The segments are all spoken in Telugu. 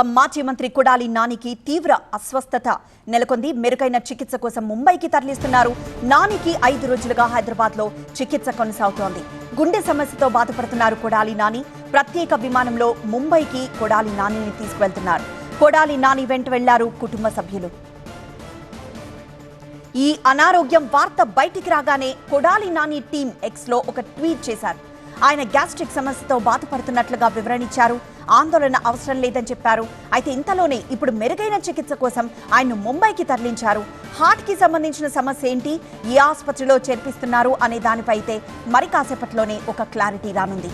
మాజీ మంత్రి కొడాలి నానికి తీవ్ర అస్వస్థత నెలకొంది. మెరుగైన చికిత్స కోసం ముంబైకి తరలిస్తున్నారు. నానికి 5 రోజులుగా హైదరాబాద్లో చికిత్స కొనసాగుతోంది. గుండె సమస్యతో బాధపడుతున్నారు కొడాలి నాని. ప్రత్యేక విమానంలో ముంబైకి కొడాలి నానిని తీసుకువెళ్తున్నారు. కొడాలి నాని వెంట వెళ్లారు కుటుంబ సభ్యులు. ఈ అనారోగ్యం వార్త బయటికి రాగానే కొడాలి నాని టీం ఎక్స్లో ఒక ట్వీట్ చేశారు. ఆయన గ్యాస్ట్రిక్ సమస్యతో బాధపడుతున్నట్లుగా వివరణించారు. ఆందోళన అవసరం లేదని చెప్పారు. అయితే ఇంతలోనే ఇప్పుడు మెరుగైన చికిత్స కోసం ఆయన్ను ముంబైకి తరలించారు. హార్ట్కి సంబంధించిన సమస్య ఏంటి, ఏ ఆసుపత్రిలో చేర్పిస్తున్నారు అనే దానిపై అయితే మరి కాసేపట్లోనే ఒక క్లారిటీ రానుంది.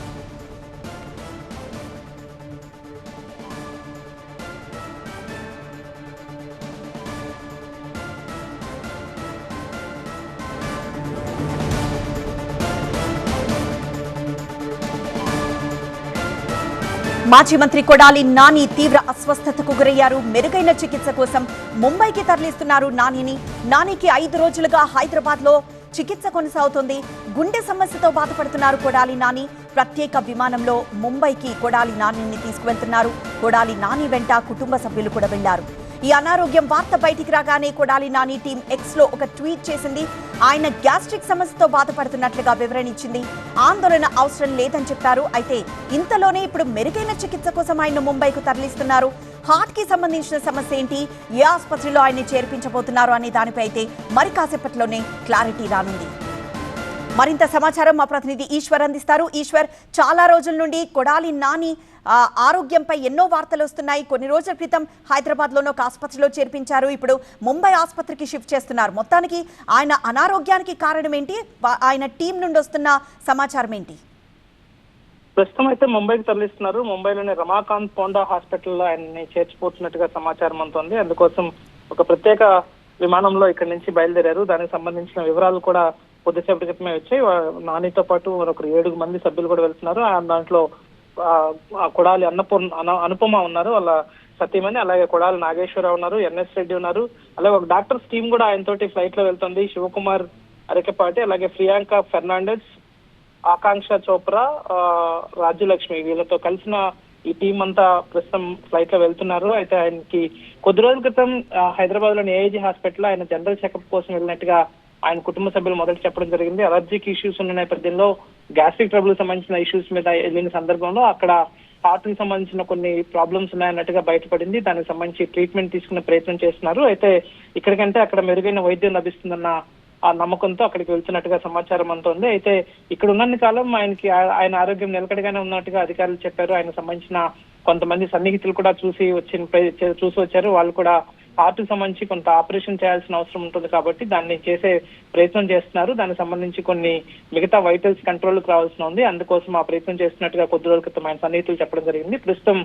మాజీ మంత్రి కొడాలి నాని తీవ్ర అస్వస్థతకు గురయ్యారు. మెరుగైన చికిత్స కోసం ముంబైకి తరలిస్తున్నారు నానిని. నానికి 5 రోజులుగా హైదరాబాద్లో చికిత్స కొనసాగుతోంది. గుండె సమస్యతో బాధపడుతున్నారు కొడాలి నాని. ప్రత్యేక విమానంలో ముంబైకి కొడాలి నానిని తీసుకువెళ్తున్నారు. కొడాలి నాని వెంట కుటుంబ సభ్యులు కూడా వెళ్లారు. ఈ అనారోగ్యం వార్త బయటికి రాగానే కొడాలి నాని టీం ఎక్స్లో ఒక ట్వీట్ చేసింది. ఆయన గ్యాస్ట్రిక్ సమస్యతో బాధపడుతున్నట్లుగా వివరణించింది. ఆందోళన అవసరం లేదని చెప్పారు. అయితే ఇంతలోనే ఇప్పుడు మెరుగైన చికిత్స కోసం ఆయన ముంబైకు తరలిస్తున్నారు. హార్ట్కి సంబంధించిన సమస్య ఏంటి, ఏ ఆసుపత్రిలో ఆయన్ని చేర్పించబోతున్నారు అనే దానిపై అయితే మరి కాసేపట్లోనే క్లారిటీ రానుంది. మరింత సమాచారం మా ప్రతినిధి ఈశ్వర్ అందిస్తారు. ఈశ్వర్, చాలా రోజుల నుండి కొడాలి నాని ఆరోగ్యంపై ఎన్నో వార్తలు వస్తున్నాయి. కొన్ని రోజుల క్రితం హైదరాబాద్లోని ఒక ఆసుపత్రిలో చేర్పించారు. ఇప్పుడు ముంబై ఆసుపత్రికి షిఫ్ట్ చేస్తున్నారు. మొత్తానికి ఆయన అనారోగ్యానికి కారణం ఏంటి, ఆయన టీం నుండి వస్తున్న సమాచారం ఏంటి? ప్రస్తుతం అయితే ముంబైకి తరలిస్తున్నారు. ముంబైలోని రమాకాంత్ పోండా హాస్పిటల్లో ఆయన్ని చేర్చిపోతున్నట్టుగా సమాచారం అందుతోంది. అందుకోసం ఒక ప్రత్యేక విమానంలో ఇక్కడి నుంచి బయలుదేరారు. దానికి సంబంధించిన వివరాలు కూడా కొద్దిసేపటి క్రితమే వచ్చాయి. నానితో పాటు మరొక 7 మంది సభ్యులు కూడా వెళ్తున్నారు. దాంట్లో కొడాలి అనుపమ ఉన్నారు, వాళ్ళ సతీమణి, అలాగే కొడాలి నాగేశ్వరరావు ఉన్నారు, ఎన్ఎస్ రెడ్డి ఉన్నారు, అలాగే ఒక డాక్టర్స్ టీం కూడా ఆయనతోటి ఫ్లైట్ లో వెళ్తుంది. శివకుమార్ అరకెపాటి, అలాగే ప్రియాంక ఫెర్నాండెస్, ఆకాంక్ష చోప్రా, రాజ్యలక్ష్మి, వీళ్ళతో కలిసిన ఈ టీం అంతా ప్రస్తుతం ఫ్లైట్ లో వెళ్తున్నారు. అయితే ఆయనకి కొద్ది రోజుల క్రితం హైదరాబాద్ లోని ఏఐజీ హాస్పిటల్ ఆయన జనరల్ చెకప్ కోసం వెళ్ళినట్టుగా ఆయన కుటుంబ సభ్యులు మొదట చెప్పడం జరిగింది. అలర్జిక్ ఇష్యూస్ ఉన్న నేపథ్యంలో గ్యాస్ట్రిక్ ట్రబుల్ సంబంధించిన ఇష్యూస్ మీద వెళ్ళిన సందర్భంలో అక్కడ హార్ట్ కి సంబంధించిన కొన్ని ప్రాబ్లమ్స్ ఉన్నాయన్నట్టుగా బయటపడింది. దానికి సంబంధించి ట్రీట్మెంట్ తీసుకునే ప్రయత్నం చేస్తున్నారు. అయితే ఇక్కడికంటే అక్కడ మెరుగైన వైద్యం లభిస్తుందన్న ఆ నమ్మకంతో అక్కడికి వెళ్తున్నట్టుగా సమాచారం అంతోంది. అయితే ఇక్కడ ఉన్నన్ని కాలం ఆయన ఆరోగ్యం నిలకడగానే ఉన్నట్టుగా అధికారులు చెప్పారు. ఆయన సంబంధించిన కొంతమంది సన్నిహితులు కూడా చూసి వచ్చారు. వాళ్ళు కూడా హార్ట్ కి సంబంధించి కొంత ఆపరేషన్ చేయాల్సిన అవసరం ఉంటుంది కాబట్టి దాన్ని చేసే ప్రయత్నం చేస్తున్నారు. దానికి సంబంధించి కొన్ని మిగతా వైటల్స్ కంట్రోల్కి రావాల్సిన ఉంది. అందుకోసం ఆ ప్రయత్నం చేస్తున్నట్టుగా కొద్ది రోజుల క్రితం ఆయన సన్నిహితులు చెప్పడం జరిగింది. ప్రస్తుతం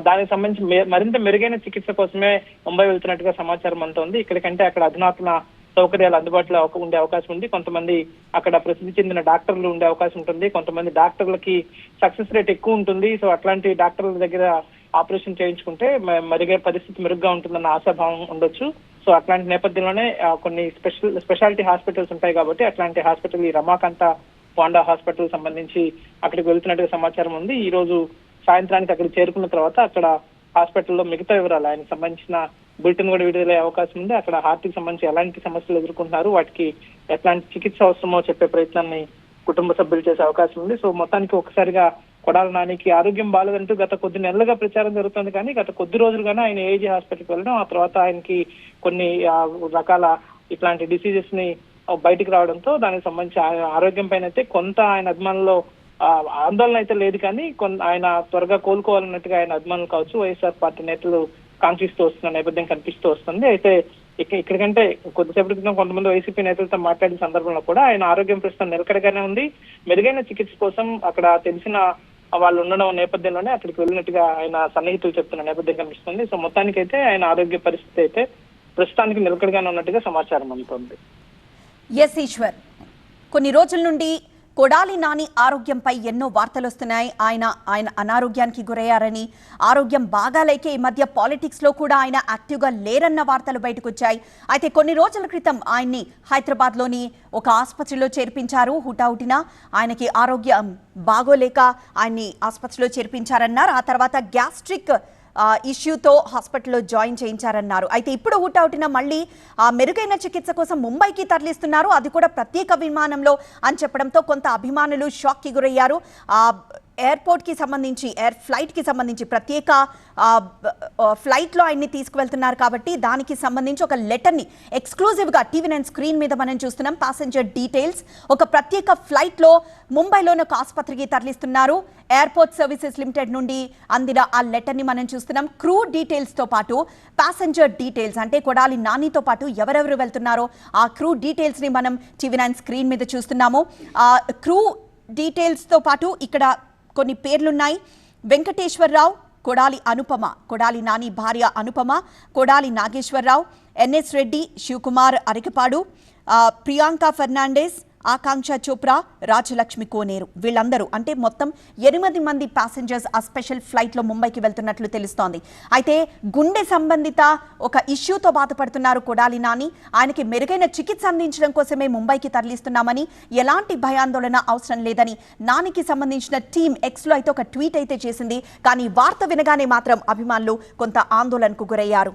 దానికి సంబంధించి మరింత మెరుగైన చికిత్స కోసమే ముంబై వెళ్తున్నట్టుగా సమాచారం అంతోంది. ఇక్కడికంటే అక్కడ అధునాతన సౌకర్యాలు అందుబాటులో ఉండే అవకాశం ఉంది. కొంతమంది అక్కడ ప్రసిద్ధి చెందిన డాక్టర్లు ఉండే అవకాశం ఉంటుంది. కొంతమంది డాక్టర్లకి సక్సెస్ రేట్ ఎక్కువ ఉంటుంది. సో అట్లాంటి డాక్టర్ల దగ్గర ఆపరేషన్ చేయించుకుంటే పరిస్థితి మెరుగ్గా ఉంటుందన్న ఆశాభావం ఉండొచ్చు. సో అట్లాంటి నేపథ్యంలోనే కొన్ని స్పెషాలిటీ హాస్పిటల్స్ ఉంటాయి కాబట్టి అట్లాంటి హాస్పిటల్ ఈ రమాకాంత పోండా హాస్పిటల్ సంబంధించి అక్కడికి వెళ్తున్నట్టుగా సమాచారం ఉంది. ఈ రోజు సాయంత్రానికి అక్కడికి చేరుకున్న తర్వాత అక్కడ హాస్పిటల్లో మిగతా వివరాలు ఆయనకు సంబంధించిన బులెటిన్ కూడా విడుదలయ్యే అవకాశం ఉంది. అక్కడ హార్ట్ కి సంబంధించి ఎలాంటి సమస్యలు ఎదుర్కొంటున్నారు, వాటికి ఎట్లాంటి చికిత్స అవసరమో చెప్పే ప్రయత్నాన్ని కుటుంబ సభ్యులు చేసే అవకాశం ఉంది. సో మొత్తానికి ఒకసారిగా కొడాలి నానికి ఆరోగ్యం బాగాలేదంటూ గత కొద్ది నెలలుగా ప్రచారం జరుగుతుంది. కానీ గత కొద్ది రోజులుగానే ఆయన ఏఐజీ హాస్పిటల్కి వెళ్ళడం, ఆ తర్వాత ఆయనకి కొన్ని రకాల ఇట్లాంటి డిసీజెస్ ని బయటికి రావడంతో దానికి సంబంధించి ఆరోగ్యం పైన అయితే కొంత ఆయన అభిమానుల్లో ఆందోళన అయితే లేదు. కానీ ఆయన త్వరగా కోలుకోవాలన్నట్టుగా ఆయన అభిమానులు కావచ్చు, వైఎస్ఆర్ పార్టీ నేతలు కాంక్షిస్తూ వస్తున్న నేపథ్యం కనిపిస్తూ వస్తుంది. అయితే ఇక్కడికంటే కొద్దిసేపటి క్రితం కొంతమంది వైసీపీ నేతలతో మాట్లాడిన సందర్భంలో కూడా ఆయన ఆరోగ్యం ప్రస్తుతం నిలకడగానే ఉంది. మెరుగైన చికిత్స కోసం అక్కడ తెలిసిన వాళ్ళు ఉండడం నేపథ్యంలోనే అక్కడికి వెళ్ళినట్టుగా ఆయన సన్నిహితులు చెప్తున్న నేపథ్యం కనిపిస్తుంది. సో మొత్తానికి అయితే ఆయన ఆరోగ్య పరిస్థితి అయితే ప్రస్తుతానికి నిలకడగానే ఉన్నట్టుగా సమాచారం అందుతోంది. ఎస్ ఈశ్వర్, కొన్ని రోజుల నుండి కొడాలి నాని ఆరోగ్యంపై ఎన్నో వార్తలు వస్తున్నాయి. ఆయన అనారోగ్యానికి గురయ్యారని, ఆరోగ్యం బాగాలేకే ఈ మధ్య పాలిటిక్స్లో కూడా ఆయన యాక్టివ్గా లేరన్న వార్తలు బయటకు వచ్చాయి. అయితే కొన్ని రోజుల క్రితం ఆయన్ని హైదరాబాద్లోని ఒక ఆసుపత్రిలో చేర్పించారు. హుటాహుటిన ఆయనకి ఆరోగ్యం బాగోలేక ఆయన్ని ఆసుపత్రిలో చేర్పించారన్నారు. ఆ తర్వాత గ్యాస్ట్రిక్ ఇష్యూతో హాస్పిటల్లో జాయిన్ చేయించారన్నారు. అయితే ఇప్పుడు ఊటౌటిన మళ్ళీ మెరుగైన చికిత్స కోసం ముంబైకి తరలిస్తున్నారు, అది కూడా ప్రత్యేక విమానంలో అని చెప్పడంతో కొంత అభిమానులు షాక్కి గురయ్యారు. ఎయిర్పోర్ట్కి సంబంధించి ఫ్లైట్కి సంబంధించి ప్రత్యేక ఫ్లైట్లో ఆయన్ని తీసుకువెళ్తున్నారు కాబట్టి దానికి సంబంధించి ఒక లెటర్ని ఎక్స్క్లూజివ్గా TV9 స్క్రీన్ మీద మనం చూస్తున్నాం. ప్యాసింజర్ డీటెయిల్స్ ఒక ప్రత్యేక ఫ్లైట్లో ముంబైలోని ఒక ఆసుపత్రికి తరలిస్తున్నారు. ఎయిర్పోర్ట్ సర్వీసెస్ లిమిటెడ్ నుండి అందిన ఆ లెటర్ని మనం చూస్తున్నాం. క్రూ డీటెయిల్స్తో పాటు ప్యాసింజర్ డీటెయిల్స్ అంటే కొడాలి నానితో పాటు ఎవరెవరు వెళ్తున్నారో ఆ క్రూ డీటెయిల్స్ని మనం TV9 స్క్రీన్ మీద చూస్తున్నాము. క్రూ డీటెయిల్స్తో పాటు ఇక్కడ కొన్ని పేర్లున్నాయి. వెంకటేశ్వరరావు, కొడాలి అనుపమ, కొడాలి నాని భార్య అనుపమ, కొడాలి నాగేశ్వరరావు, NS రెడ్డి, శివకుమార్ అరకపాడు, ప్రియాంక ఫెర్నాండెస్, ఆకాంక్ష చోప్రా, రాజలక్ష్మి కోనేరు, వీళ్ళందరూ అంటే మొత్తం 8 మంది ప్యాసింజర్స్ ఆ స్పెషల్ ఫ్లైట్లో ముంబైకి వెళ్తున్నట్లు తెలుస్తోంది. అయితే గుండె సంబంధిత ఒక ఇష్యూతో బాధపడుతున్నారు కొడాలి నాని. ఆయనకి మెరుగైన చికిత్స అందించడం కోసమే ముంబైకి తరలిస్తున్నామని, ఎలాంటి భయాందోళన అవసరం లేదని నానికి సంబంధించిన టీం ఎక్స్లో అయితే ఒక ట్వీట్ అయితే చేసింది. కానీ వార్త వినగానే మాత్రం అభిమానులు కొంత ఆందోళనకు గురయ్యారు.